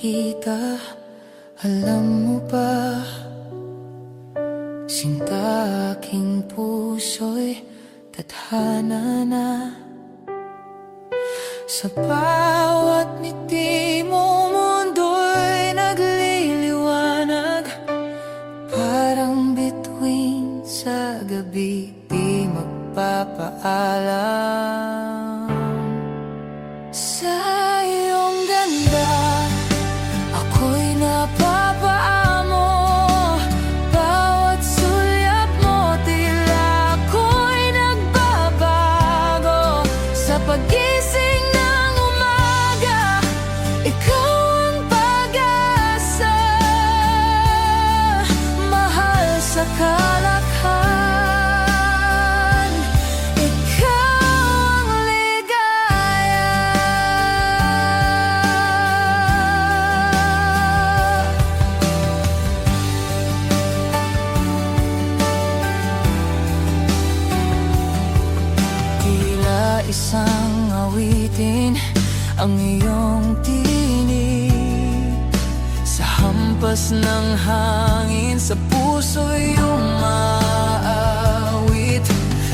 kita. Alam mo ba, sinta, aking puso'y tadhana na. Sa bawat ngiti mo, mundo'y nagliliwanag. Parang bituin sa gabi, di magpapaalam. Sa iyong ganda, ako'y napapaamo. Bawat sulyap mo, tila ako'y nagbabago. Sa pagising ng umaga, ikaw ang pag-asa. Mahal sa kalakhan, ikaw ang ligaya. Tila isang awitin ang iyong tinig. Sa hampas ng hangin, sa puso'y umaawit.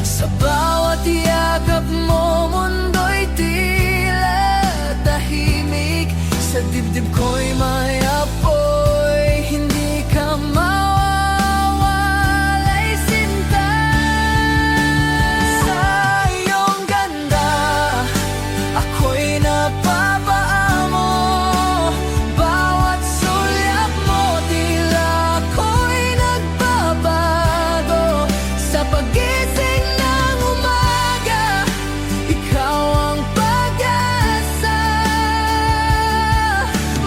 Sa bawat yakap mo, mundo'y tila tahimik. Sa dibdib ko'y may apoy, hindi ka mawawalay, sinta. Sa iyong ganda, ako'y napapaamo. Bawat sulyap mo, tila ako'y nagbabago. Sa pagising ng umaga, ikaw ang pag-asa.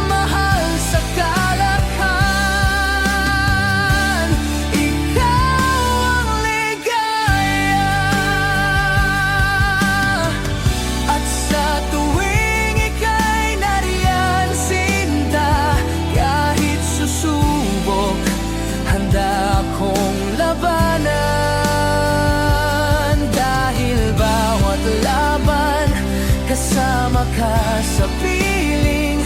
Mahal sa kalakhan, ikaw ang ligaya. At sa tuwing ika'y nariyan, sinta, kahit susubok, handa akong labanan. Dahil bawat laban, kasama ka sa piling.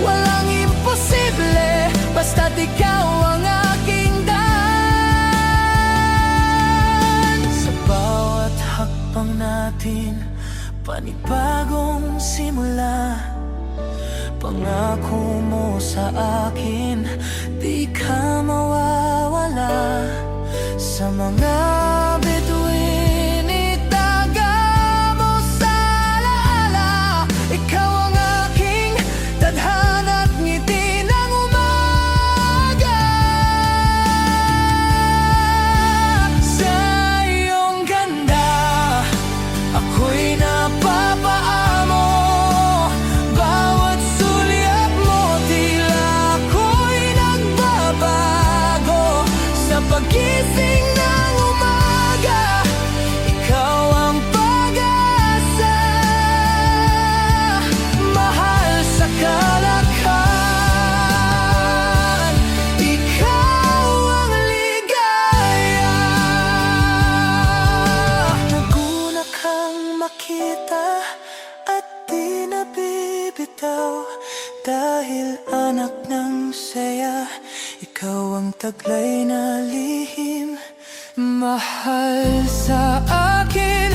Walang imposible, basta't ikaw ang aking daan. Sa bawat hakbang natin, panibagong simula. Pangako mo sa akin, di ka mawawala. Sa mga bituin, itaga mo sa alaala. Ikaw ang aking tadhana at ngiti ng umaga. Sa iyong ganda, ako'y napapaamo. Bawat sulyap mo, tila ako'y nagbabago. Sa pagising ng umaga, ikaw ang pag-asa. Mahal sa kalakhan, ikaw ang ligaya. Naguna kang makita at di nabibitaw. Dahil anak ng saya, ikaw ang taglay na lihim. Mahal sa akin,